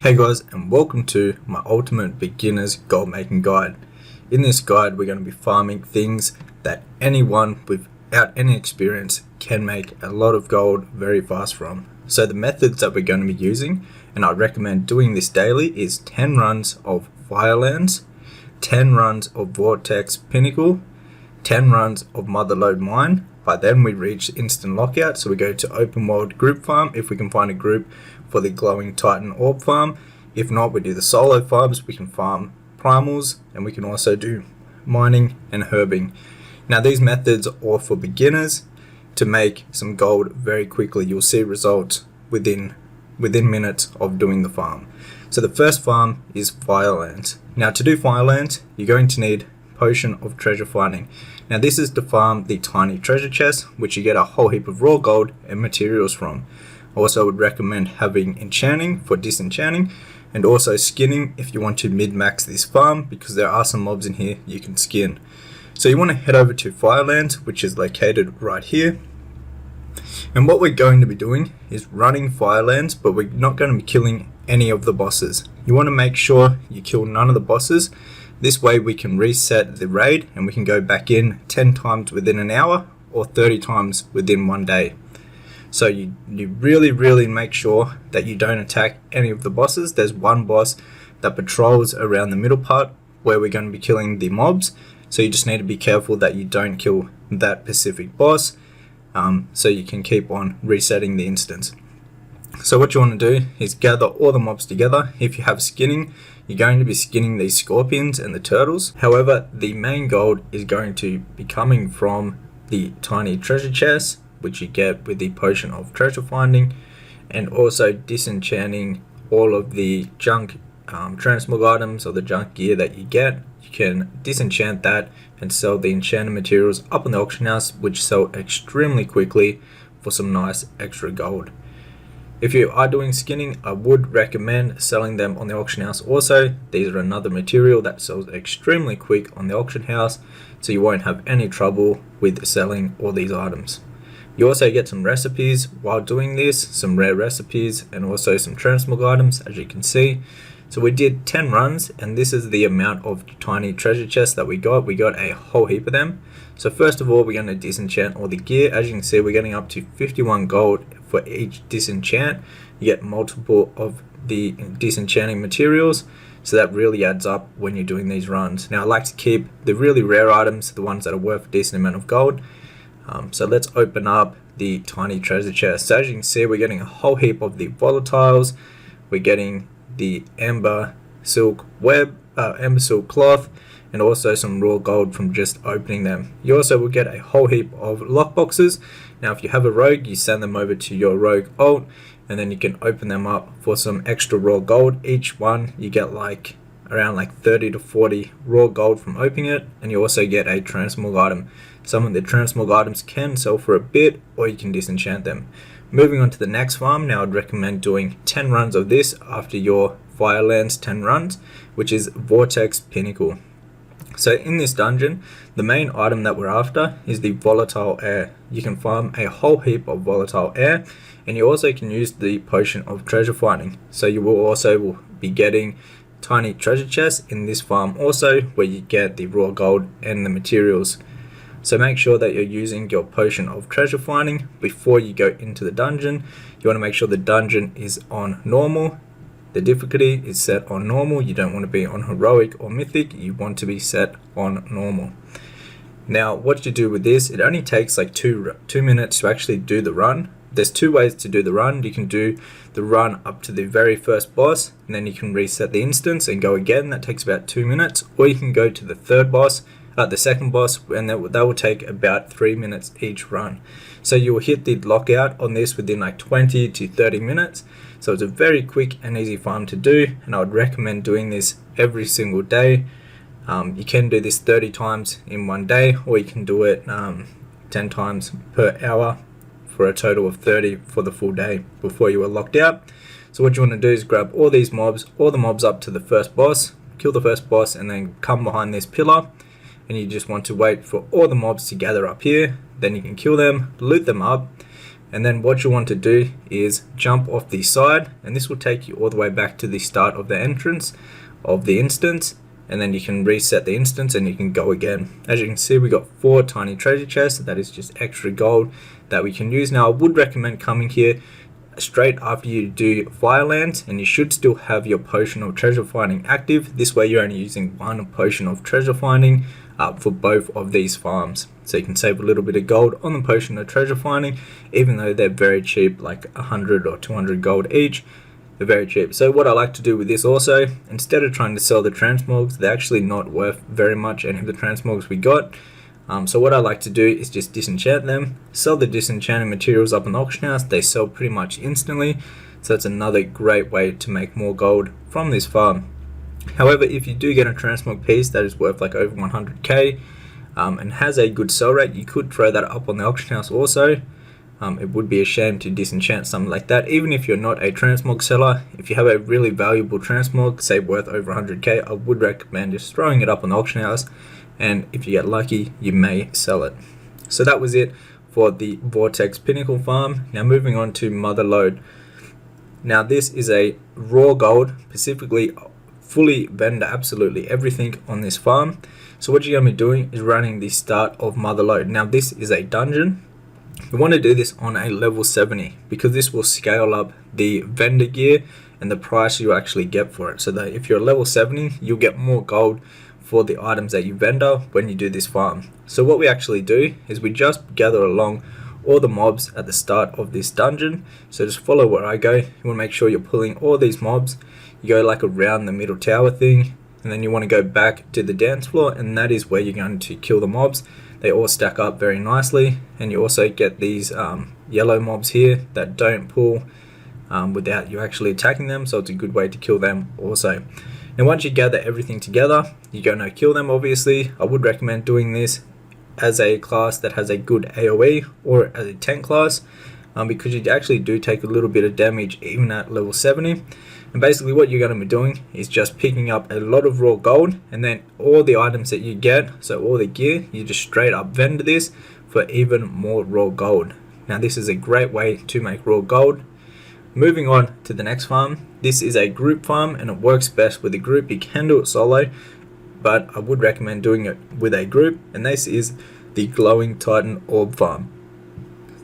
Hey guys, and welcome to my ultimate beginner's gold making guide. In this guide we're going to be farming things that anyone without any experience can make a lot of gold very fast from. So the methods that we're going to be using, and I recommend doing this daily, is 10 runs of FIRELANDS, 10 runs of VORTEX PINNACLE, 10 runs of MOTHERLODE mine. By then we reach instant lockout, so we go to open world group farm if we can find a group for the glowing titan orb farm. If not, we do the solo farms. We can farm primals, and we can also do mining and herbing. Now these methods are all for beginners to make some gold very quickly. You'll see results within minutes of doing the farm. So the first farm is FIRELANDS. Now to do FIRELANDS, you're going to need potion of treasure finding. Now this is to farm the tiny treasure chest, which you get a whole heap of raw gold and materials from. I also would recommend having enchanting for disenchanting, and also skinning if you want to mid-max this farm, because there are some mobs in here you can skin. So you want to head over to FIRELANDS, which is located right here. And what we're going to be doing is running FIRELANDS, but we're not going to be killing any of the bosses. You want to make sure you kill none of the bosses. This way we can reset the raid and we can go back in 10 times within an hour or 30 times within one day. So you really make sure that you don't attack any of the bosses. There's one boss that patrols around the middle part where we're going to be killing the mobs. So you just need to be careful that you don't kill that specific boss, so you can keep on resetting the instance. So what you want to do is gather all the mobs together. If you have skinning, you're going to be skinning these scorpions and the turtles. However, the main gold is going to be coming from the tiny treasure chests, which you get with the potion of treasure finding, and also disenchanting all of the junk transmog items or the junk gear that you get. You can disenchant that and sell the enchanted materials up on the auction house, which sell extremely quickly for some nice extra gold. If you are doing skinning, I would recommend selling them on the auction house also. These are another material that sells extremely quick on the auction house, so you won't have any trouble with selling all these items. You also get some recipes while doing this, some rare recipes, and also some transmog items, as you can see. So we did 10 runs, and this is the amount of tiny treasure chests that we got. We got a whole heap of them. So first of all, we're going to disenchant all the gear. As you can see, we're getting up to 51 gold for each disenchant. You get multiple of the disenchanting materials, so that really adds up when you're doing these runs. Now I like to keep the really rare items, the ones that are worth a decent amount of gold. So let's open up the tiny treasure chest. So as you can see, we're getting a whole heap of the volatiles. We're getting the amber silk web, amber silk cloth, and also some raw gold from just opening them. You also will get a whole heap of lockboxes. Now if you have a rogue, you send them over to your rogue alt, and then you can open them up for some extra raw gold. Each one you get around 30 to 40 raw gold from opening it, and you also get a transmog item. Some of the transmog items can sell for a bit, or you can disenchant them. Moving on to the next farm, now I'd recommend doing 10 runs of this after your FIRELANDS 10 runs, which is VORTEX PINNACLE. So in this dungeon, the main item that we're after is the volatile air. You can farm a whole heap of volatile air, and you also can use the potion of treasure finding. So you will also be getting tiny treasure chests in this farm also, where you get the raw gold and the materials. So make sure that you're using your potion of treasure finding before you go into the dungeon. You want to make sure the dungeon is on normal. The difficulty is set on normal. You don't want to be on heroic or mythic. You want to be set on normal. Now what you do with this, it only takes like two minutes to actually do the run. There's two ways to do the run. You can do the run up to the very first boss, and then you can reset the instance and go again. That takes about 2 minutes. Or you can go to the the second boss, and that will take about 3 minutes each run. So you will hit the lockout on this within 20 to 30 minutes. So it's a very quick and easy farm to do, and I would recommend doing this every single day. You can do this 30 times in one day, or you can do it 10 times per hour for a total of 30 for the full day before you are locked out. So what you want to do is grab all these mobs, all the mobs up to the first boss, kill the first boss, and then come behind this pillar, and you just want to wait for all the mobs to gather up here. Then you can kill them, loot them up, And then what you want to do is jump off the side, and this will take you all the way back to the start of the entrance of the instance, and then you can reset the instance and you can go again. As you can see, we got 4 tiny treasure chests. That is just extra gold that we can use. Now I would recommend coming here straight after you do Firelands, and you should still have your potion of treasure finding active. This way you're only using 1 potion of treasure finding for both of these farms, so you can save a little bit of gold on the potion of treasure finding, even though they're very cheap, like 100 or 200 gold each. They're very cheap. So what I like to do with this also, instead of trying to sell the transmogs, they're actually not worth very much, any of the transmogs we got. So what I like to do is just disenchant them, sell the disenchanted materials up in the auction house. They sell pretty much instantly, so that's another great way to make more gold from this farm. However, if you do get a transmog piece that is worth like over 100k and has a good sell rate, you could throw that up on the auction house also. It would be a shame to disenchant something like that. Even if you're not a transmog seller, if you have a really valuable transmog, say worth over 100k, I would recommend just throwing it up on the auction house, and if you get lucky, you may sell it. So that was it for the Vortex Pinnacle farm. Now moving on to Motherlode. Now this is a raw gold, specifically fully vendor absolutely everything on this farm. So what you're going to be doing is running the start of Motherlode. Now this is a dungeon. You want to do this on a level 70 because this will scale up the vendor gear and the price you actually get for it. So that if you're level 70, you'll get more gold for the items that you vendor when you do this farm. So what we actually do is we just gather along all the mobs at the start of this dungeon. So just follow where I go. You want to make sure you're pulling all these mobs. You go like around the middle tower thing, and then you want to go back to the dance floor, and that is where you're going to kill the mobs. They all stack up very nicely, and you also get these yellow mobs here that don't pull without you actually attacking them, so it's a good way to kill them also. Now once you gather everything together, you're going to kill them obviously. I would recommend doing this as a class that has a good AoE or as a tank class, because you actually do take a little bit of damage even at level 70. And basically what you're going to be doing is just picking up a lot of raw gold, and then all the items that you get, so all the gear, you just straight up vendor this for even more raw gold. Now this is a great way to make raw gold. Moving on to the next farm. This is a group farm and it works best with a group. You can do it solo, but I would recommend doing it with a group, and this is the glowing titan orb farm.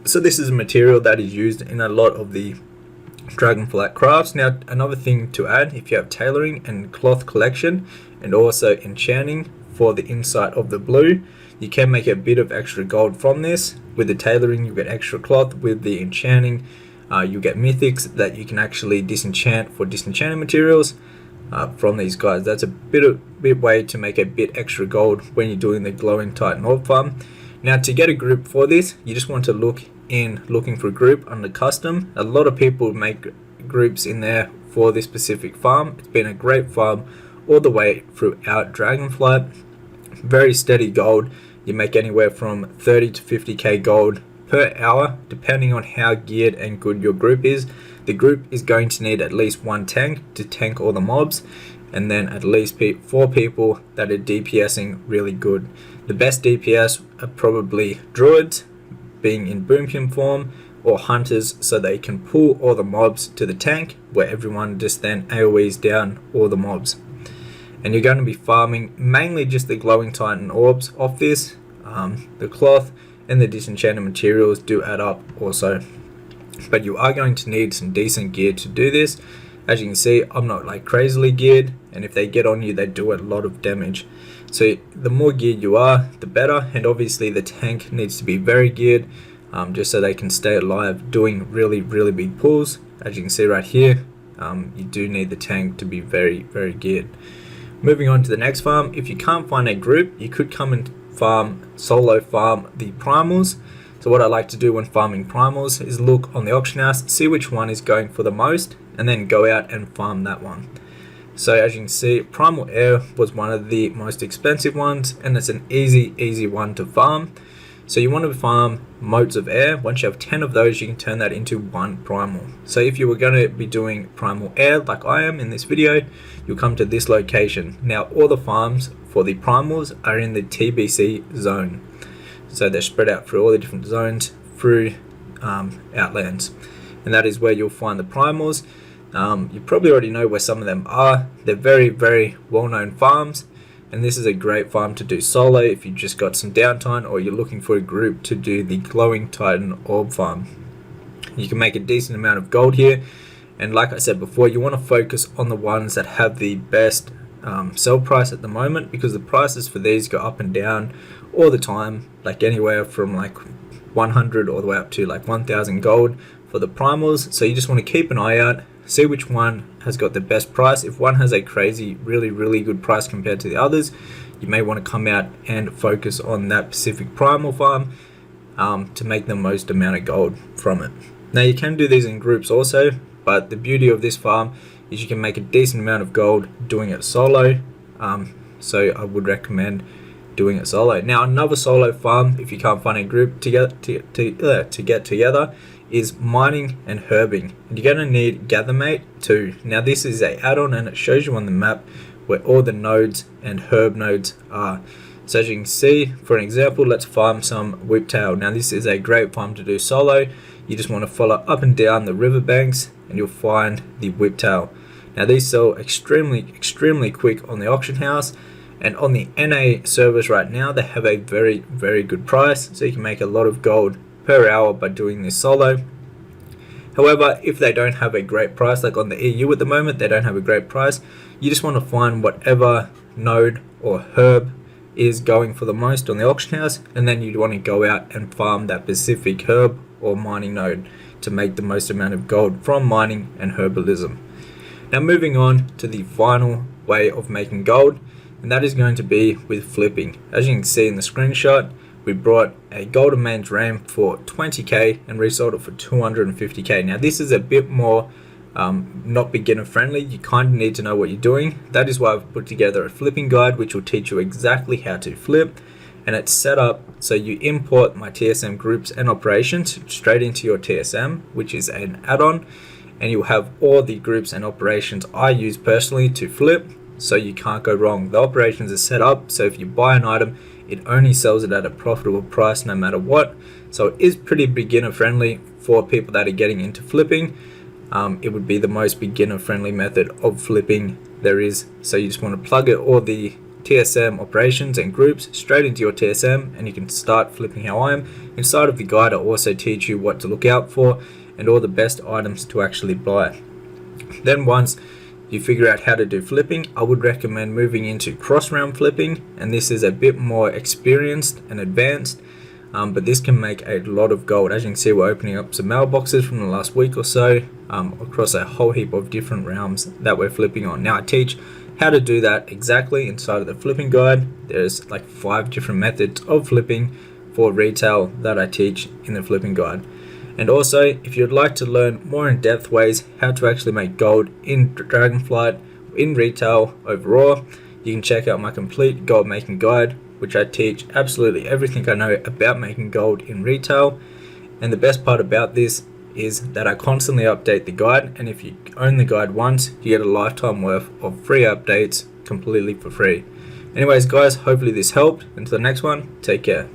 So this is a material that is used in a lot of the Dragonflight crafts. Now another thing to add, if you have tailoring and cloth collection and also enchanting for the inside of the blue, you can make a bit of extra gold from this. With the tailoring you get extra cloth, with the enchanting you get mythics that you can actually disenchant for disenchanted materials from these guys. That's a bit way to make a bit extra gold when you're doing the glowing titan orb farm. Now to get a group for this, you just want to looking for a group under custom. A lot of people make groups in there for this specific farm. It's been a great farm all the way throughout Dragonflight. Very steady gold. You make anywhere from 30 to 50k gold per hour depending on how geared and good your group is. The group is going to need at least 1 tank to tank all the mobs, and then at least 4 people that are DPSing really good. The best DPS are probably druids, being in boomkin form, or hunters, so they can pull all the mobs to the tank where everyone just then AoEs down all the mobs. And you're going to be farming mainly just the glowing titan orbs off this. The cloth and the disenchanted materials do add up also, but you are going to need some decent gear to do this. As you can see, I'm not like crazily geared, and if they get on you they do a lot of damage. So the more geared you are, the better, and obviously the tank needs to be very geared, just so they can stay alive doing really big pulls. As you can see right here, you do need the tank to be very geared. Moving on to the next farm, if you can't find a group, you could come and solo farm the primals. So what I like to do when farming primals is look on the auction house, see which one is going for the most, and then go out and farm that one. So as you can see, primal air was one of the most expensive ones, and it's an easy one to farm. So you want to farm motes of air. Once you have 10 of those, you can turn that into 1 primal. So if you were going to be doing primal air like I am in this video, you'll come to this location. Now all the farms for the primals are in the TBC zone. So they're spread out through all the different zones through Outlands, and that is where you'll find the primals. You probably already know where some of them are. They're very, very well-known farms, and this is a great farm to do solo if you've just got some downtime or you're looking for a group to do the glowing titan orb farm. You can make a decent amount of gold here, and like I said before, you want to focus on the ones that have the best sell price at the moment, because the prices for these go up and down all the time, like anywhere from like 100 all the way up to like 1000 gold for the primals. So you just want to keep an eye out, see which one has got the best price. If one has a crazy, really good price compared to the others, you may want to come out and focus on that specific primal farm to make the most amount of gold from it. Now you can do these in groups also, but the beauty of this farm is you can make a decent amount of gold doing it solo. So I would recommend doing it solo. Now another solo farm, if you can't find a group to get together, is mining and herbing, and you're going to need Gathermate too. Now this is a add-on, and it shows you on the map where all the nodes and herb nodes are. So as you can see, for an example, let's farm some whiptail. Now this is a great farm to do solo. You just want to follow up and down the riverbanks and you'll find the whiptail. Now these sell extremely quick on the auction house, and on the NA servers right now they have a very good price, so you can make a lot of gold per hour by doing this solo. However, if they don't have a great price, like on the EU at the moment, they don't have a great price, you just want to find whatever node or herb is going for the most on the auction house, and then you'd want to go out and farm that specific herb or mining node to make the most amount of gold from mining and herbalism. Now moving on to the final way of making gold, and that is going to be with flipping. As you can see in the screenshot, we brought a golden man's ram for 20k and resold it for 250k. Now this is a bit more not beginner friendly. You kind of need to know what you're doing. That is why I've put together a flipping guide which will teach you exactly how to flip, and it's set up so you import my TSM groups and operations straight into your TSM, which is an add-on, and you'll have all the groups and operations I use personally to flip, so you can't go wrong. The operations are set up so if you buy an item, it only sells it at a profitable price no matter what. So it is pretty beginner friendly for people that are getting into flipping. It would be the most beginner friendly method of flipping there is. So you just want to plug all the TSM operations and groups straight into your TSM, and you can start flipping how I am. Inside of the guide I also teach you what to look out for and all the best items to actually buy. Then once you figure out how to do flipping, I would recommend moving into cross round flipping, and this is a bit more experienced and advanced, but this can make a lot of gold. As you can see, we're opening up some mailboxes from the last week or so across a whole heap of different realms that we're flipping on. Now I teach how to do that exactly inside of the flipping guide. There's like 5 different methods of flipping for retail that I teach in the flipping guide. And also, if you'd like to learn more in-depth ways how to actually make gold in Dragonflight, in retail overall, you can check out my complete gold making guide, which I teach absolutely everything I know about making gold in retail. And the best part about this is that I constantly update the guide, and if you own the guide once, you get a lifetime worth of free updates completely for free. Anyways guys, hopefully this helped. Until the next one, take care.